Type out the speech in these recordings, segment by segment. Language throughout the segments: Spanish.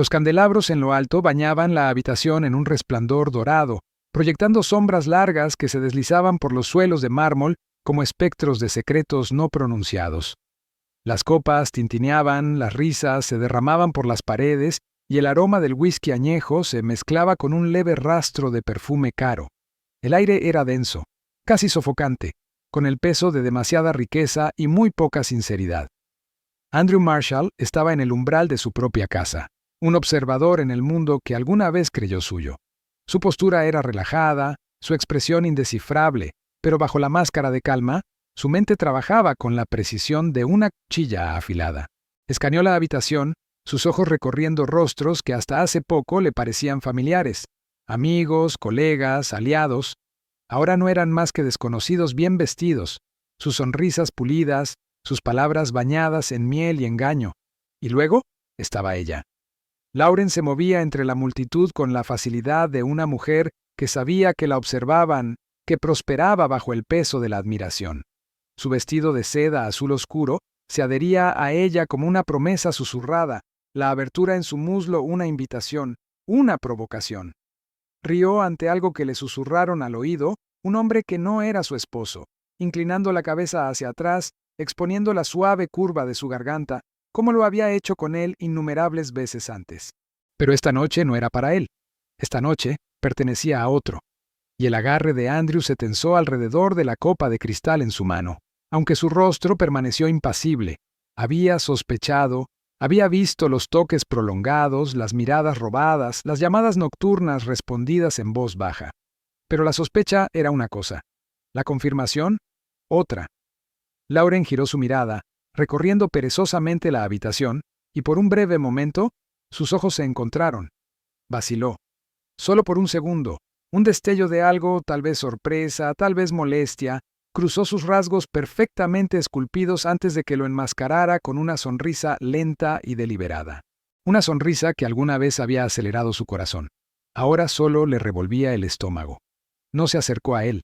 Los candelabros en lo alto bañaban la habitación en un resplandor dorado, proyectando sombras largas que se deslizaban por los suelos de mármol como espectros de secretos no pronunciados. Las copas tintineaban, las risas se derramaban por las paredes y el aroma del whisky añejo se mezclaba con un leve rastro de perfume caro. El aire era denso, casi sofocante, con el peso de demasiada riqueza y muy poca sinceridad. Andrew Marshall estaba en el umbral de su propia casa, un observador en el mundo que alguna vez creyó suyo. Su postura era relajada, su expresión indescifrable, pero bajo la máscara de calma, su mente trabajaba con la precisión de una cuchilla afilada. Escaneó la habitación, sus ojos recorriendo rostros que hasta hace poco le parecían familiares. Amigos, colegas, aliados. Ahora no eran más que desconocidos bien vestidos, sus sonrisas pulidas, sus palabras bañadas en miel y engaño. Y luego estaba ella. Lauren se movía entre la multitud con la facilidad de una mujer que sabía que la observaban, que prosperaba bajo el peso de la admiración. Su vestido de seda azul oscuro se adhería a ella como una promesa susurrada, la abertura en su muslo una invitación, una provocación. Rió ante algo que le susurraron al oído un hombre que no era su esposo, inclinando la cabeza hacia atrás, exponiendo la suave curva de su garganta, como lo había hecho con él innumerables veces antes. Pero esta noche no era para él. Esta noche pertenecía a otro. Y el agarre de Andrew se tensó alrededor de la copa de cristal en su mano, aunque su rostro permaneció impasible. Había sospechado, había visto los toques prolongados, las miradas robadas, las llamadas nocturnas respondidas en voz baja. Pero la sospecha era una cosa, la confirmación, otra. Lauren giró su mirada, recorriendo perezosamente la habitación, y por un breve momento, sus ojos se encontraron. Vaciló. Solo por un segundo, un destello de algo, tal vez sorpresa, tal vez molestia, cruzó sus rasgos perfectamente esculpidos antes de que lo enmascarara con una sonrisa lenta y deliberada. Una sonrisa que alguna vez había acelerado su corazón. Ahora solo le revolvía el estómago. No se acercó a él.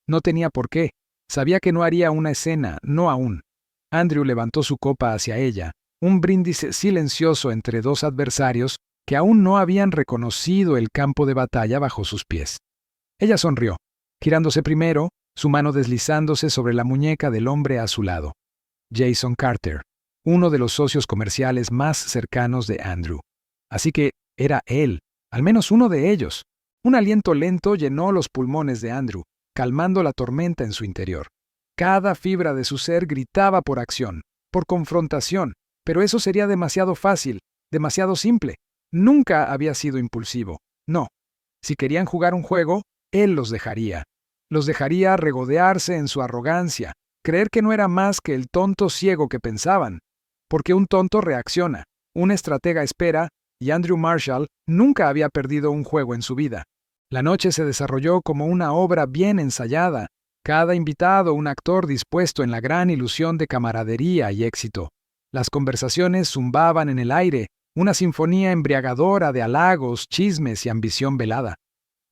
No tenía por qué. Sabía que no haría una escena, no aún. Andrew levantó su copa hacia ella, un brindis silencioso entre dos adversarios que aún no habían reconocido el campo de batalla bajo sus pies. Ella sonrió, girándose primero, su mano deslizándose sobre la muñeca del hombre a su lado. Jason Carter, uno de los socios comerciales más cercanos de Andrew. Así que era él, al menos uno de ellos. Un aliento lento llenó los pulmones de Andrew, calmando la tormenta en su interior. Cada fibra de su ser gritaba por acción, por confrontación, pero eso sería demasiado fácil, demasiado simple. Nunca había sido impulsivo. No. Si querían jugar un juego, él los dejaría. Los dejaría regodearse en su arrogancia, creer que no era más que el tonto ciego que pensaban. Porque un tonto reacciona, un estratega espera, y Andrew Marshall nunca había perdido un juego en su vida. La noche se desarrolló como una obra bien ensayada, cada invitado un actor dispuesto en la gran ilusión de camaradería y éxito. Las conversaciones zumbaban en el aire, una sinfonía embriagadora de halagos, chismes y ambición velada.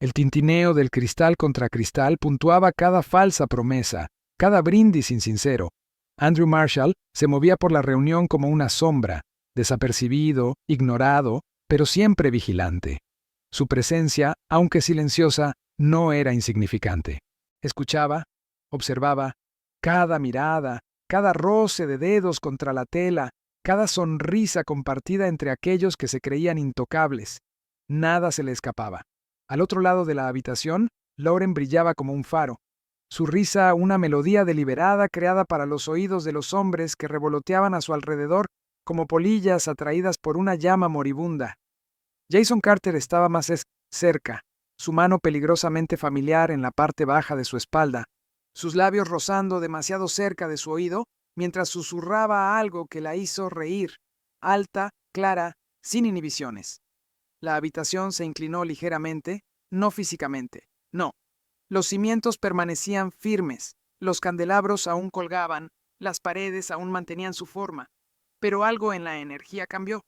El tintineo del cristal contra cristal puntuaba cada falsa promesa, cada brindis insincero. Andrew Marshall se movía por la reunión como una sombra, desapercibido, ignorado, pero siempre vigilante. Su presencia, aunque silenciosa, no era insignificante. Escuchaba, observaba, cada mirada, cada roce de dedos contra la tela, cada sonrisa compartida entre aquellos que se creían intocables. Nada se le escapaba. Al otro lado de la habitación, Lauren brillaba como un faro. Su risa una melodía deliberada creada para los oídos de los hombres que revoloteaban a su alrededor como polillas atraídas por una llama moribunda. Jason Carter estaba más cerca, su mano peligrosamente familiar en la parte baja de su espalda, sus labios rozando demasiado cerca de su oído, mientras susurraba algo que la hizo reír, alta, clara, sin inhibiciones. La habitación se inclinó ligeramente, no físicamente, no. Los cimientos permanecían firmes, los candelabros aún colgaban, las paredes aún mantenían su forma, pero algo en la energía cambió.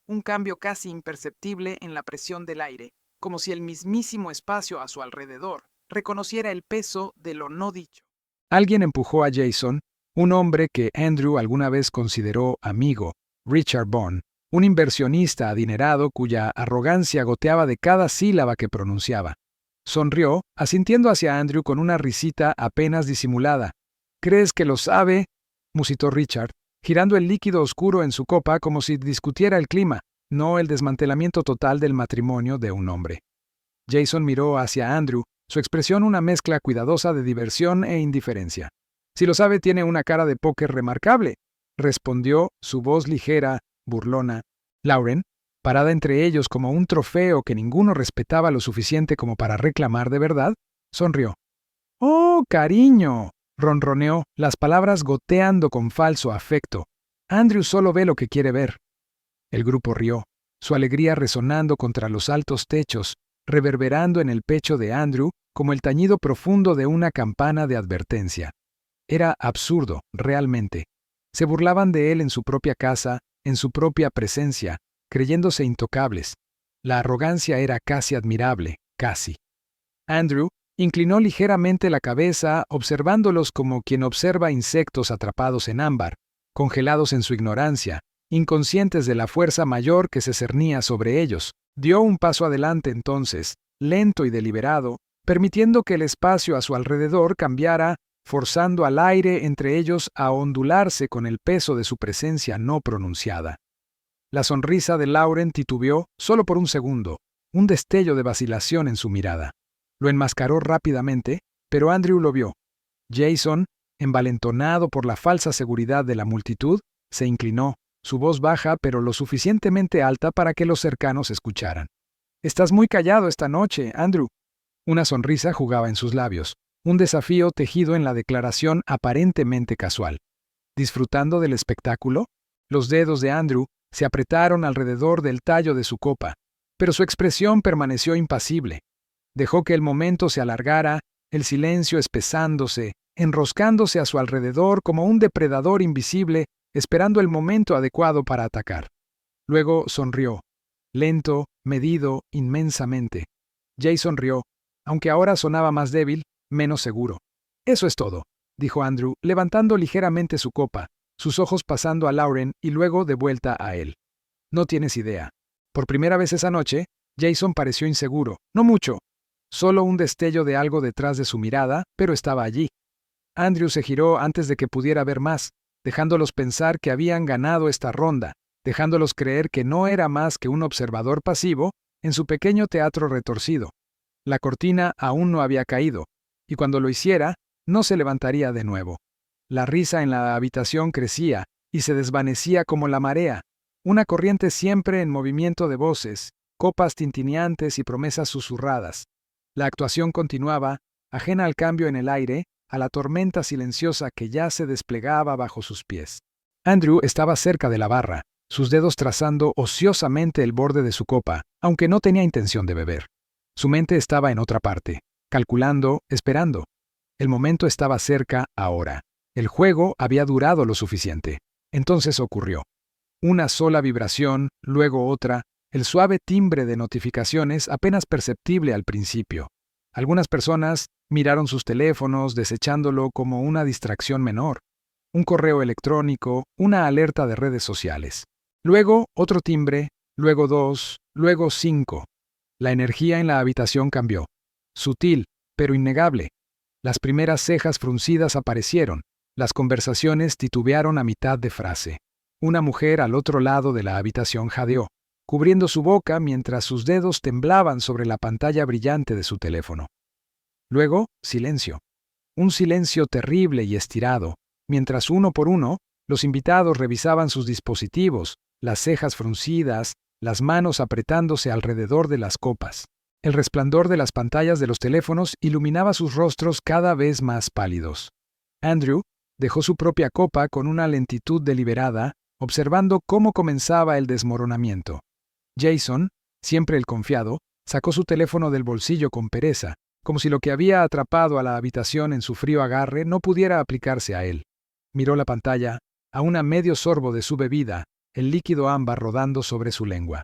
Un cambio casi imperceptible en la presión del aire, como si el mismísimo espacio a su alrededor reconociera el peso de lo no dicho. Alguien empujó a Jason, un hombre que Andrew alguna vez consideró amigo, Richard Bond, un inversionista adinerado cuya arrogancia goteaba de cada sílaba que pronunciaba. Sonrió, asintiendo hacia Andrew con una risita apenas disimulada. «¿Crees que lo sabe?», musitó Richard, girando el líquido oscuro en su copa como si discutiera el clima, no el desmantelamiento total del matrimonio de un hombre. Jason miró hacia Andrew, su expresión una mezcla cuidadosa de diversión e indiferencia. «Si lo sabe, tiene una cara de póker remarcable», respondió, su voz ligera, burlona. Lauren, parada entre ellos como un trofeo que ninguno respetaba lo suficiente como para reclamar de verdad, sonrió. «¡Oh, cariño!», ronroneó, las palabras goteando con falso afecto. «Andrew solo ve lo que quiere ver». El grupo rió, su alegría resonando contra los altos techos, reverberando en el pecho de Andrew como el tañido profundo de una campana de advertencia. Era absurdo, realmente. Se burlaban de él en su propia casa, en su propia presencia, creyéndose intocables. La arrogancia era casi admirable, casi. Andrew inclinó ligeramente la cabeza, observándolos como quien observa insectos atrapados en ámbar, congelados en su ignorancia, inconscientes de la fuerza mayor que se cernía sobre ellos. Dio un paso adelante entonces, lento y deliberado, permitiendo que el espacio a su alrededor cambiara, forzando al aire entre ellos a ondularse con el peso de su presencia no pronunciada. La sonrisa de Lauren titubeó solo por un segundo, un destello de vacilación en su mirada. Lo enmascaró rápidamente, pero Andrew lo vio. Jason, envalentonado por la falsa seguridad de la multitud, se inclinó, su voz baja pero lo suficientemente alta para que los cercanos escucharan. «Estás muy callado esta noche, Andrew». Una sonrisa jugaba en sus labios, un desafío tejido en la declaración aparentemente casual. ¿Disfrutando del espectáculo? Los dedos de Andrew se apretaron alrededor del tallo de su copa, pero su expresión permaneció impasible. Dejó que el momento se alargara, el silencio espesándose, enroscándose a su alrededor como un depredador invisible, esperando el momento adecuado para atacar. Luego sonrió, lento, medido, inmensamente. Jason rió, aunque ahora sonaba más débil, menos seguro. «Eso es todo», dijo Andrew, levantando ligeramente su copa, sus ojos pasando a Lauren y luego de vuelta a él. «No tienes idea». Por primera vez esa noche, Jason pareció inseguro, no mucho, solo un destello de algo detrás de su mirada, pero estaba allí. Andrew se giró antes de que pudiera ver más, dejándolos pensar que habían ganado esta ronda, dejándolos creer que no era más que un observador pasivo en su pequeño teatro retorcido. La cortina aún no había caído, y cuando lo hiciera, no se levantaría de nuevo. La risa en la habitación crecía y se desvanecía como la marea, una corriente siempre en movimiento de voces, copas tintineantes y promesas susurradas. La actuación continuaba, ajena al cambio en el aire, a la tormenta silenciosa que ya se desplegaba bajo sus pies. Andrew estaba cerca de la barra, sus dedos trazando ociosamente el borde de su copa, aunque no tenía intención de beber. Su mente estaba en otra parte, calculando, esperando. El momento estaba cerca ahora. El juego había durado lo suficiente. Entonces ocurrió. Una sola vibración, luego otra, el suave timbre de notificaciones apenas perceptible al principio. Algunas personas miraron sus teléfonos desechándolo como una distracción menor. Un correo electrónico, una alerta de redes sociales. Luego otro timbre, luego 2, luego 5. La energía en la habitación cambió. Sutil, pero innegable. Las primeras cejas fruncidas aparecieron. Las conversaciones titubearon a mitad de frase. Una mujer al otro lado de la habitación jadeó, cubriendo su boca mientras sus dedos temblaban sobre la pantalla brillante de su teléfono. Luego, silencio. Un silencio terrible y estirado, mientras uno por uno, los invitados revisaban sus dispositivos, las cejas fruncidas, las manos apretándose alrededor de las copas. El resplandor de las pantallas de los teléfonos iluminaba sus rostros cada vez más pálidos. Andrew dejó su propia copa con una lentitud deliberada, observando cómo comenzaba el desmoronamiento. Jason, siempre el confiado, sacó su teléfono del bolsillo con pereza, como si lo que había atrapado a la habitación en su frío agarre no pudiera aplicarse a él. Miró la pantalla, aún a medio sorbo de su bebida, el líquido ámbar rodando sobre su lengua.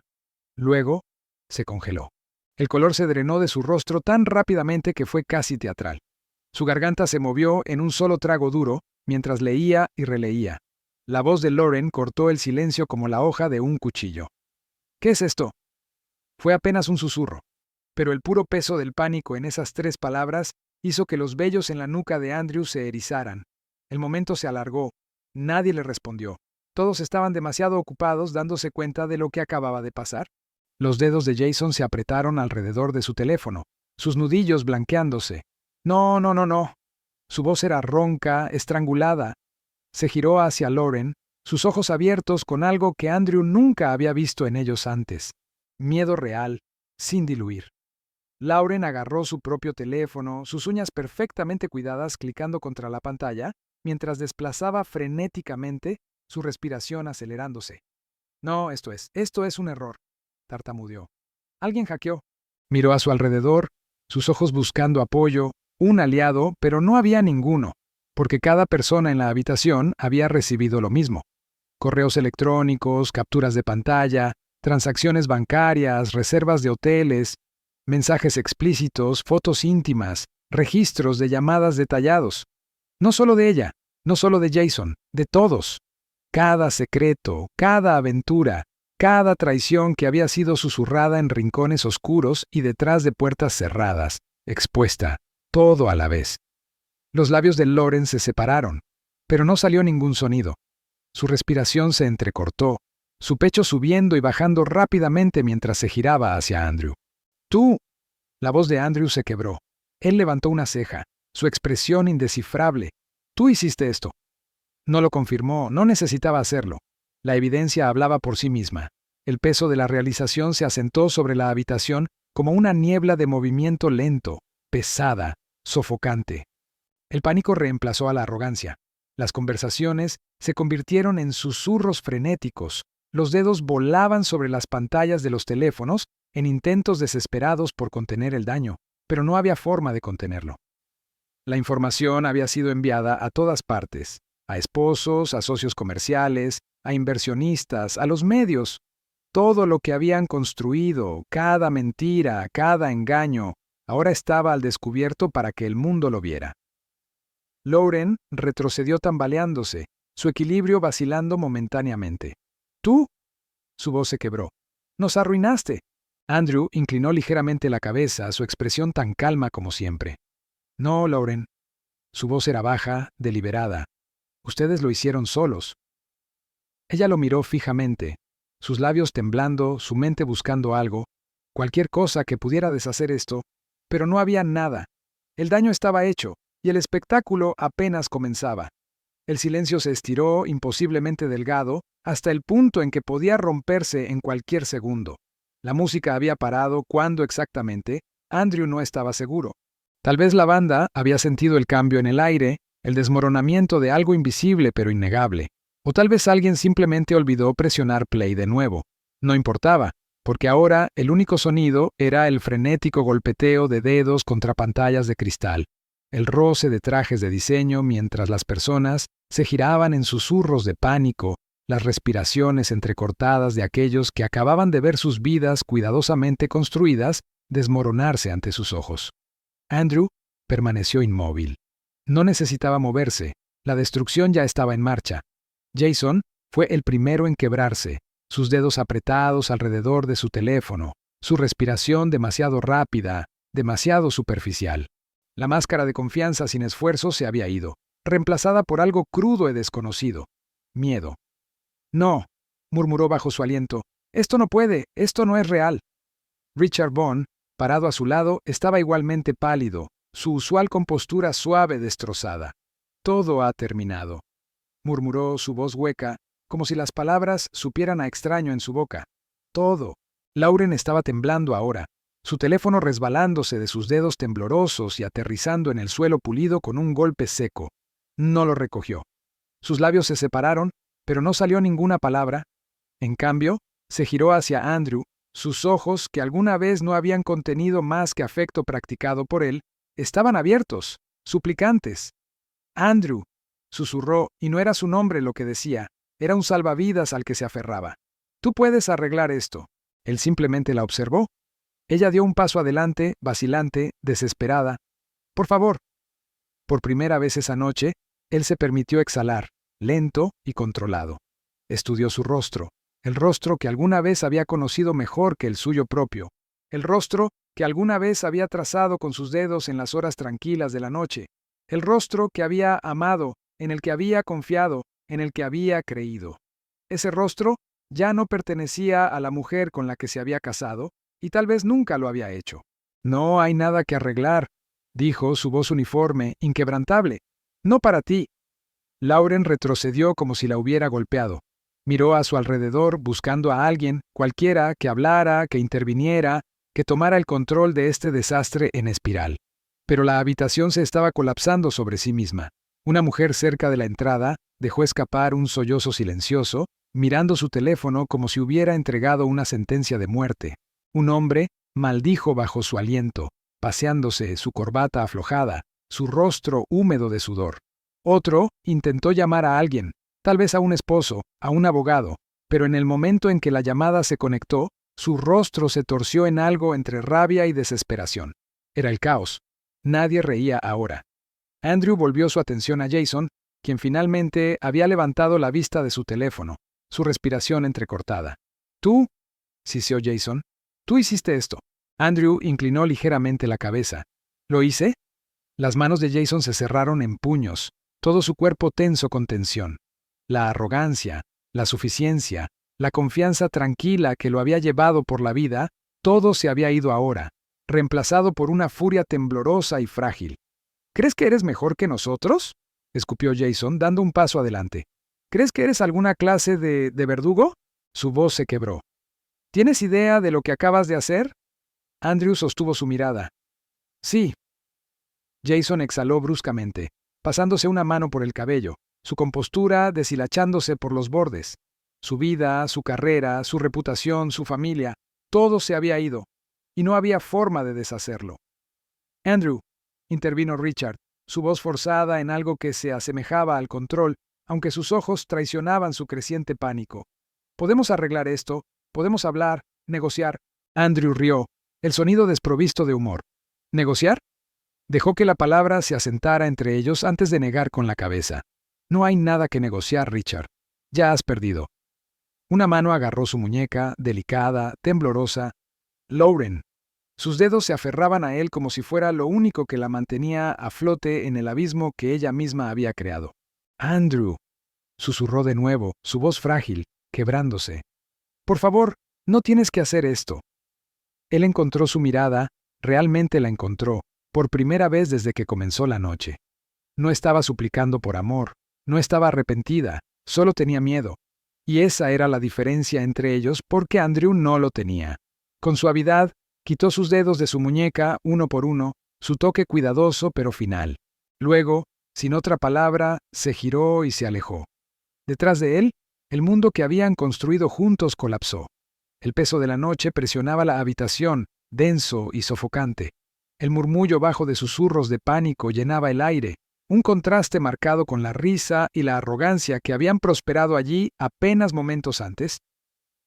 Luego, se congeló. El color se drenó de su rostro tan rápidamente que fue casi teatral. Su garganta se movió en un solo trago duro, mientras leía y releía. La voz de Lauren cortó el silencio como la hoja de un cuchillo. ¿Qué es esto? Fue apenas un susurro, pero el puro peso del pánico en esas 3 palabras hizo que los vellos en la nuca de Andrew se erizaran. El momento se alargó. Nadie le respondió. Todos estaban demasiado ocupados dándose cuenta de lo que acababa de pasar. Los dedos de Jason se apretaron alrededor de su teléfono, sus nudillos blanqueándose. No, no, no, no. Su voz era ronca, estrangulada. Se giró hacia Lauren, sus ojos abiertos con algo que Andrew nunca había visto en ellos antes. Miedo real, sin diluir. Lauren agarró su propio teléfono, sus uñas perfectamente cuidadas clicando contra la pantalla, mientras desplazaba frenéticamente, su respiración acelerándose. No, esto es un error, tartamudeó. Alguien hackeó. Miró a su alrededor, sus ojos buscando apoyo, un aliado, pero no había ninguno, porque cada persona en la habitación había recibido lo mismo. Correos electrónicos, capturas de pantalla, transacciones bancarias, reservas de hoteles, mensajes explícitos, fotos íntimas, registros de llamadas detallados. No solo de ella, no solo de Jason, de todos. Cada secreto, cada aventura, cada traición que había sido susurrada en rincones oscuros y detrás de puertas cerradas, expuesta, todo a la vez. Los labios de Lauren se separaron, pero no salió ningún sonido. Su respiración se entrecortó, su pecho subiendo y bajando rápidamente mientras se giraba hacia Andrew. ¡Tú! La voz de Andrew se quebró. Él levantó una ceja, su expresión indescifrable. Tú hiciste esto. No lo confirmó, no necesitaba hacerlo. La evidencia hablaba por sí misma. El peso de la realización se asentó sobre la habitación como una niebla de movimiento lento, pesada, sofocante. El pánico reemplazó a la arrogancia. Las conversaciones se convirtieron en susurros frenéticos. Los dedos volaban sobre las pantallas de los teléfonos en intentos desesperados por contener el daño, pero no había forma de contenerlo. La información había sido enviada a todas partes, a esposos, a socios comerciales, a inversionistas, a los medios. Todo lo que habían construido, cada mentira, cada engaño, ahora estaba al descubierto para que el mundo lo viera. Lauren retrocedió tambaleándose, su equilibrio vacilando momentáneamente. ¿Tú? Su voz se quebró. ¡Nos arruinaste! Andrew inclinó ligeramente la cabeza, su expresión tan calma como siempre. No, Lauren. Su voz era baja, deliberada. Ustedes lo hicieron solos. Ella lo miró fijamente, sus labios temblando, su mente buscando algo, cualquier cosa que pudiera deshacer esto, pero no había nada. El daño estaba hecho, y el espectáculo apenas comenzaba. El silencio se estiró, imposiblemente delgado, hasta el punto en que podía romperse en cualquier segundo. La música había parado cuando exactamente, Andrew no estaba seguro. Tal vez la banda había sentido el cambio en el aire, el desmoronamiento de algo invisible pero innegable. O tal vez alguien simplemente olvidó presionar play de nuevo. No importaba, porque ahora el único sonido era el frenético golpeteo de dedos contra pantallas de cristal, el roce de trajes de diseño mientras las personas se giraban en susurros de pánico, las respiraciones entrecortadas de aquellos que acababan de ver sus vidas cuidadosamente construidas desmoronarse ante sus ojos. Andrew permaneció inmóvil. No necesitaba moverse, la destrucción ya estaba en marcha. Jason fue el primero en quebrarse, sus dedos apretados alrededor de su teléfono, su respiración demasiado rápida, demasiado superficial. La máscara de confianza sin esfuerzo se había ido, reemplazada por algo crudo y desconocido. Miedo. No, murmuró bajo su aliento. Esto no puede, esto no es real. Richard Bond, parado a su lado, estaba igualmente pálido, su usual compostura suave destrozada. Todo ha terminado, murmuró su voz hueca, como si las palabras supieran a extraño en su boca. Todo. Lauren estaba temblando ahora, su teléfono resbalándose de sus dedos temblorosos y aterrizando en el suelo pulido con un golpe seco. No lo recogió. Sus labios se separaron, pero no salió ninguna palabra. En cambio, se giró hacia Andrew, sus ojos, que alguna vez no habían contenido más que afecto practicado por él, estaban abiertos, suplicantes. Andrew, susurró, y no era su nombre lo que decía, era un salvavidas al que se aferraba. Tú puedes arreglar esto. Él simplemente la observó. Ella dio un paso adelante, vacilante, desesperada. Por favor. Por primera vez esa noche, él se permitió exhalar. lento y controlado. Estudió su rostro, el rostro que alguna vez había conocido mejor que el suyo propio, el rostro que alguna vez había trazado con sus dedos en las horas tranquilas de la noche, el rostro que había amado, en el que había confiado, en el que había creído. Ese rostro ya no pertenecía a la mujer con la que se había casado, y tal vez nunca lo había hecho. No hay nada que arreglar, dijo su voz uniforme, inquebrantable. No para ti. Lauren retrocedió como si la hubiera golpeado. Miró a su alrededor buscando a alguien, cualquiera, que hablara, que interviniera, que tomara el control de este desastre en espiral. Pero la habitación se estaba colapsando sobre sí misma. Una mujer cerca de la entrada dejó escapar un sollozo silencioso, mirando su teléfono como si hubiera entregado una sentencia de muerte. Un hombre maldijo bajo su aliento, paseándose, su corbata aflojada, su rostro húmedo de sudor. Otro intentó llamar a alguien, tal vez a un esposo, a un abogado, pero en el momento en que la llamada se conectó, su rostro se torció en algo entre rabia y desesperación. Era el caos. Nadie reía ahora. Andrew volvió su atención a Jason, quien finalmente había levantado la vista de su teléfono, su respiración entrecortada. «¿Tú?» siseó Jason. «Tú hiciste esto». Andrew inclinó ligeramente la cabeza. «¿Lo hice?» Las manos de Jason se cerraron en puños, todo su cuerpo tenso con tensión. La arrogancia, la suficiencia, la confianza tranquila que lo había llevado por la vida, todo se había ido ahora, reemplazado por una furia temblorosa y frágil. «¿Crees que eres mejor que nosotros?», escupió Jason, dando un paso adelante. «¿Crees que eres alguna clase de verdugo?» Su voz se quebró. «¿Tienes idea de lo que acabas de hacer?» Andrew sostuvo su mirada. «Sí». Jason exhaló bruscamente, pasándose una mano por el cabello, su compostura deshilachándose por los bordes. Su vida, su carrera, su reputación, su familia, todo se había ido, y no había forma de deshacerlo. «Andrew», intervino Richard, su voz forzada en algo que se asemejaba al control, aunque sus ojos traicionaban su creciente pánico. «Podemos arreglar esto, podemos hablar, negociar». Andrew rió, el sonido desprovisto de humor. «¿Negociar?» Dejó que la palabra se asentara entre ellos antes de negar con la cabeza. «No hay nada que negociar, Richard. Ya has perdido». Una mano agarró su muñeca, delicada, temblorosa. «Lauren». Sus dedos se aferraban a él como si fuera lo único que la mantenía a flote en el abismo que ella misma había creado. «Andrew», susurró de nuevo, su voz frágil, quebrándose. «Por favor, no tienes que hacer esto». Él encontró su mirada, realmente la encontró, por primera vez desde que comenzó la noche. No estaba suplicando por amor, no estaba arrepentida, solo tenía miedo. Y esa era la diferencia entre ellos porque Andrew no lo tenía. Con suavidad, quitó sus dedos de su muñeca uno por uno, su toque cuidadoso pero final. Luego, sin otra palabra, se giró y se alejó. Detrás de él, el mundo que habían construido juntos colapsó. El peso de la noche presionaba la habitación, denso y sofocante. El murmullo bajo de susurros de pánico llenaba el aire, un contraste marcado con la risa y la arrogancia que habían prosperado allí apenas momentos antes.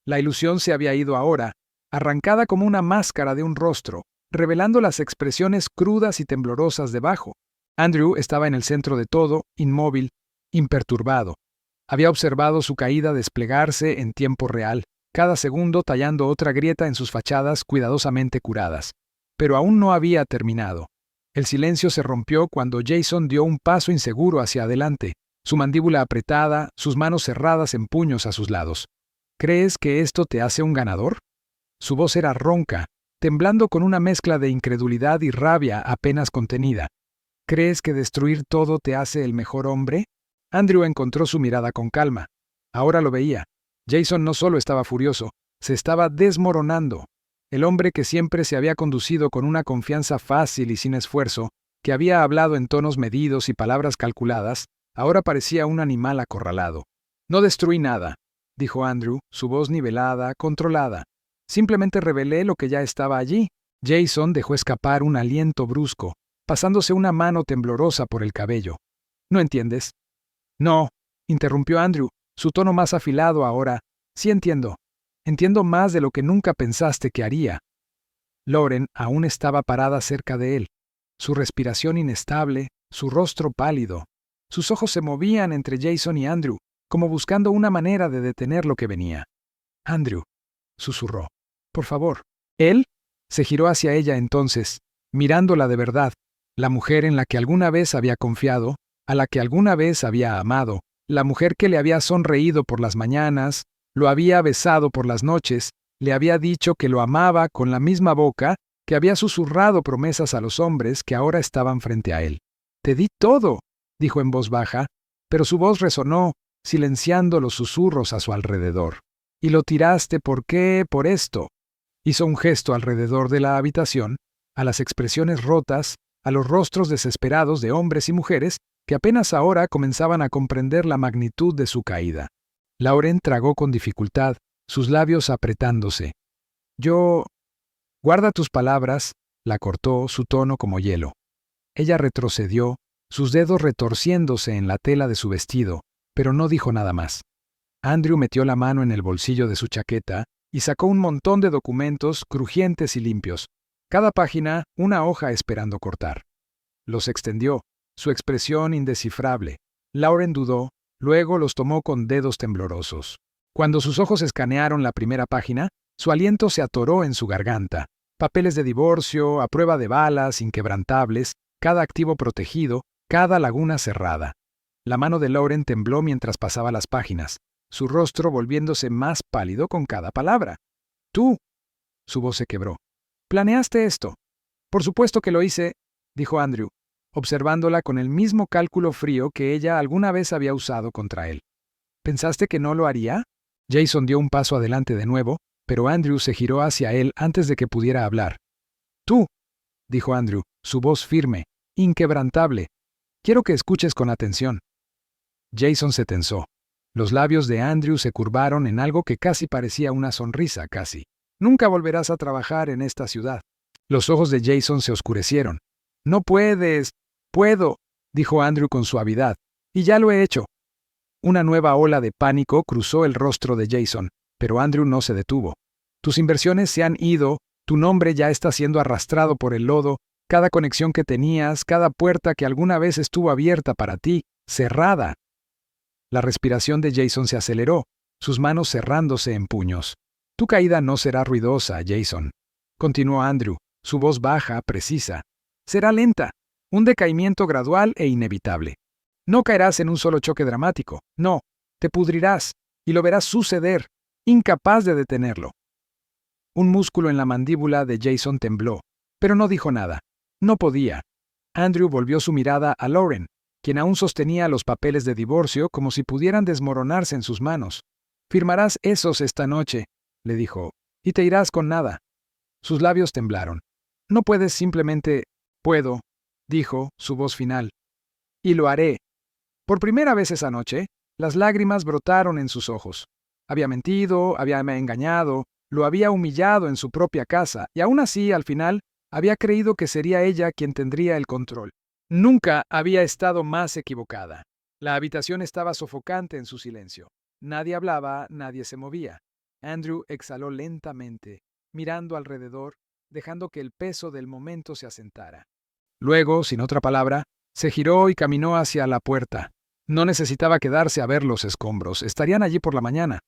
La ilusión se había ido ahora, arrancada como una máscara de un rostro, revelando las expresiones crudas y temblorosas debajo. Andrew estaba en el centro de todo, inmóvil, imperturbado. Había observado su caída desplegarse en tiempo real, cada segundo tallando otra grieta en sus fachadas cuidadosamente curadas. Pero aún no había terminado. El silencio se rompió cuando Jason dio un paso inseguro hacia adelante, su mandíbula apretada, sus manos cerradas en puños a sus lados. «¿Crees que esto te hace un ganador?» Su voz era ronca, temblando con una mezcla de incredulidad y rabia apenas contenida. «¿Crees que destruir todo te hace el mejor hombre?» Andrew encontró su mirada con calma. Ahora lo veía. Jason no solo estaba furioso, se estaba desmoronando. El hombre que siempre se había conducido con una confianza fácil y sin esfuerzo, que había hablado en tonos medidos y palabras calculadas, ahora parecía un animal acorralado. «No destruí nada», dijo Andrew, su voz nivelada, controlada. «Simplemente revelé lo que ya estaba allí». Jason dejó escapar un aliento brusco, pasándose una mano temblorosa por el cabello. «¿No entiendes?» «No», interrumpió Andrew, su tono más afilado ahora. «Sí entiendo. Entiendo más de lo que nunca pensaste que haría». Lauren aún estaba parada cerca de él, su respiración inestable, su rostro pálido. Sus ojos se movían entre Jason y Andrew, como buscando una manera de detener lo que venía. Andrew, susurró. Por favor. Él se giró hacia ella entonces, mirándola de verdad, la mujer en la que alguna vez había confiado, a la que alguna vez había amado, la mujer que le había sonreído por las mañanas, lo había besado por las noches, le había dicho que lo amaba con la misma boca, que había susurrado promesas a los hombres que ahora estaban frente a él. Te di todo, dijo en voz baja, pero su voz resonó, silenciando los susurros a su alrededor. Y lo tiraste, ¿por qué? Por esto. Hizo un gesto alrededor de la habitación, a las expresiones rotas, a los rostros desesperados de hombres y mujeres que apenas ahora comenzaban a comprender la magnitud de su caída. Lauren tragó con dificultad, sus labios apretándose. Yo... Guarda tus palabras, la cortó, su tono como hielo. Ella retrocedió, sus dedos retorciéndose en la tela de su vestido, pero no dijo nada más. Andrew metió la mano en el bolsillo de su chaqueta y sacó un montón de documentos crujientes y limpios, cada página una hoja esperando cortar. Los extendió, su expresión indescifrable. Lauren dudó, luego los tomó con dedos temblorosos. Cuando sus ojos escanearon la primera página, su aliento se atoró en su garganta. Papeles de divorcio, a prueba de balas, inquebrantables, cada activo protegido, cada laguna cerrada. La mano de Lauren tembló mientras pasaba las páginas, su rostro volviéndose más pálido con cada palabra. Tú. Su voz se quebró. ¿Planeaste esto? Por supuesto que lo hice, dijo Andrew, observándola con el mismo cálculo frío que ella alguna vez había usado contra él. ¿Pensaste que no lo haría? Jason dio un paso adelante de nuevo, pero Andrew se giró hacia él antes de que pudiera hablar. Tú, dijo Andrew, su voz firme, inquebrantable. Quiero que escuches con atención. Jason se tensó. Los labios de Andrew se curvaron en algo que casi parecía una sonrisa, casi. Nunca volverás a trabajar en esta ciudad. Los ojos de Jason se oscurecieron. No puedes. Puedo, dijo Andrew con suavidad. Y ya lo he hecho. Una nueva ola de pánico cruzó el rostro de Jason, pero Andrew no se detuvo. Tus inversiones se han ido, tu nombre ya está siendo arrastrado por el lodo, cada conexión que tenías, cada puerta que alguna vez estuvo abierta para ti, cerrada. La respiración de Jason se aceleró, sus manos cerrándose en puños. Tu caída no será ruidosa, Jason, continuó Andrew, su voz baja, precisa. Será lenta, un decaimiento gradual e inevitable. No caerás en un solo choque dramático, no, te pudrirás, y lo verás suceder, incapaz de detenerlo. Un músculo en la mandíbula de Jason tembló, pero no dijo nada. No podía. Andrew volvió su mirada a Lauren, quien aún sostenía los papeles de divorcio como si pudieran desmoronarse en sus manos. Firmarás esos esta noche, le dijo, y te irás con nada. Sus labios temblaron. No puedes simplemente... Puedo, dijo, su voz final. Y lo haré. Por primera vez esa noche, las lágrimas brotaron en sus ojos. Había mentido, había engañado, lo había humillado en su propia casa, y aún así, al final, había creído que sería ella quien tendría el control. Nunca había estado más equivocada. La habitación estaba sofocante en su silencio. Nadie hablaba, nadie se movía. Andrew exhaló lentamente, mirando alrededor, dejando que el peso del momento se asentara. Luego, sin otra palabra, se giró y caminó hacia la puerta. No necesitaba quedarse a ver los escombros, estarían allí por la mañana.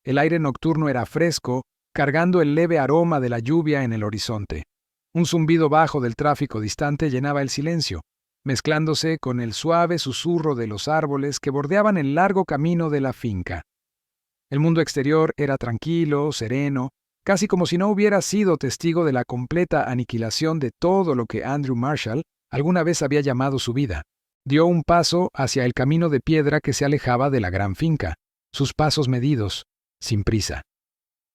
El aire nocturno era fresco, cargando el leve aroma de la lluvia en el horizonte. Un zumbido bajo del tráfico distante llenaba el silencio, mezclándose con el suave susurro de los árboles que bordeaban el largo camino de la finca. El mundo exterior era tranquilo, sereno, casi como si no hubiera sido testigo de la completa aniquilación de todo lo que Andrew Marshall alguna vez había llamado su vida. Dio un paso hacia el camino de piedra que se alejaba de la gran finca, sus pasos medidos, sin prisa.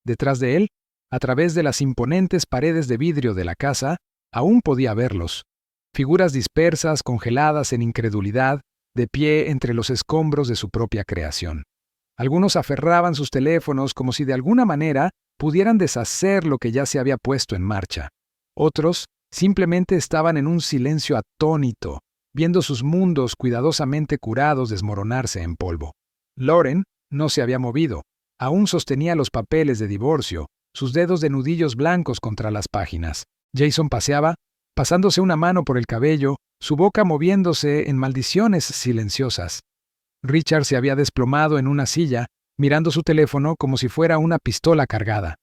Detrás de él, a través de las imponentes paredes de vidrio de la casa, aún podía verlos. Figuras dispersas, congeladas en incredulidad, de pie entre los escombros de su propia creación. Algunos aferraban sus teléfonos como si de alguna manera pudieran deshacer lo que ya se había puesto en marcha. Otros simplemente estaban en un silencio atónito, viendo sus mundos cuidadosamente curados desmoronarse en polvo. Lauren no se había movido, aún sostenía los papeles de divorcio, sus dedos de nudillos blancos contra las páginas. Jason paseaba, pasándose una mano por el cabello, su boca moviéndose en maldiciones silenciosas. Richard se había desplomado en una silla, mirando su teléfono como si fuera una pistola cargada.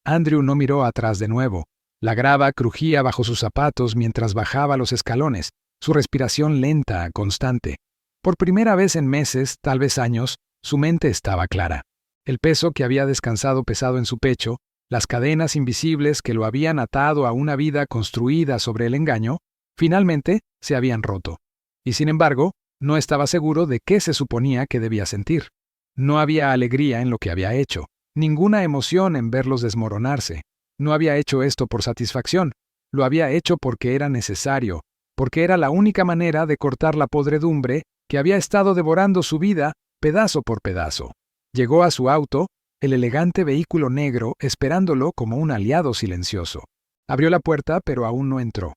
Andrew no miró atrás de nuevo. La grava crujía bajo sus zapatos mientras bajaba los escalones, su respiración lenta, constante. Por primera vez en meses, tal vez años, su mente estaba clara. El peso que había descansado pesado en su pecho, las cadenas invisibles que lo habían atado a una vida construida sobre el engaño, finalmente se habían roto. Y sin embargo, no estaba seguro de qué se suponía que debía sentir. No había alegría en lo que había hecho, ninguna emoción en verlos desmoronarse. No había hecho esto por satisfacción, lo había hecho porque era necesario, porque era la única manera de cortar la podredumbre que había estado devorando su vida pedazo por pedazo. Llegó a su auto, el elegante vehículo negro esperándolo como un aliado silencioso. Abrió la puerta, pero aún no entró.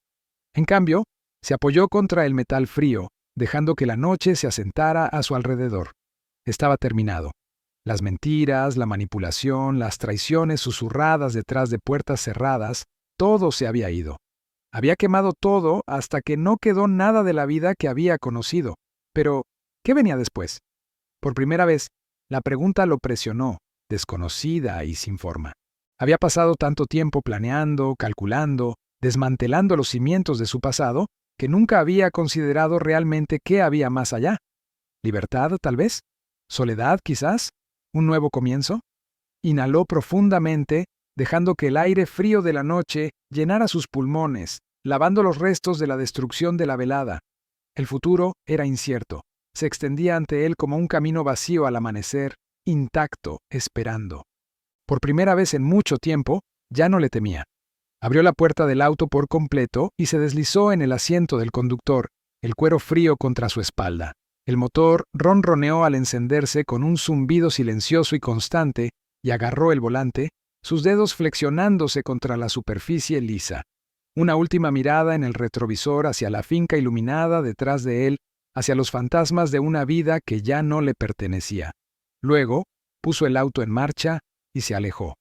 En cambio, se apoyó contra el metal frío, dejando que la noche se asentara a su alrededor. Estaba terminado. Las mentiras, la manipulación, las traiciones susurradas detrás de puertas cerradas, todo se había ido. Había quemado todo hasta que no quedó nada de la vida que había conocido. Pero, ¿qué venía después? Por primera vez, la pregunta lo presionó, desconocida y sin forma. Había pasado tanto tiempo planeando, calculando, desmantelando los cimientos de su pasado, que nunca había considerado realmente qué había más allá. ¿Libertad, tal vez? ¿Soledad, quizás? ¿Un nuevo comienzo? Inhaló profundamente, dejando que el aire frío de la noche llenara sus pulmones, lavando los restos de la destrucción de la velada. El futuro era incierto. Se extendía ante él como un camino vacío al amanecer, intacto, esperando. Por primera vez en mucho tiempo, ya no le temía. Abrió la puerta del auto por completo y se deslizó en el asiento del conductor, el cuero frío contra su espalda. El motor ronroneó al encenderse con un zumbido silencioso y constante y agarró el volante, sus dedos flexionándose contra la superficie lisa. Una última mirada en el retrovisor hacia la finca iluminada detrás de él, hacia los fantasmas de una vida que ya no le pertenecía. Luego, puso el auto en marcha y se alejó.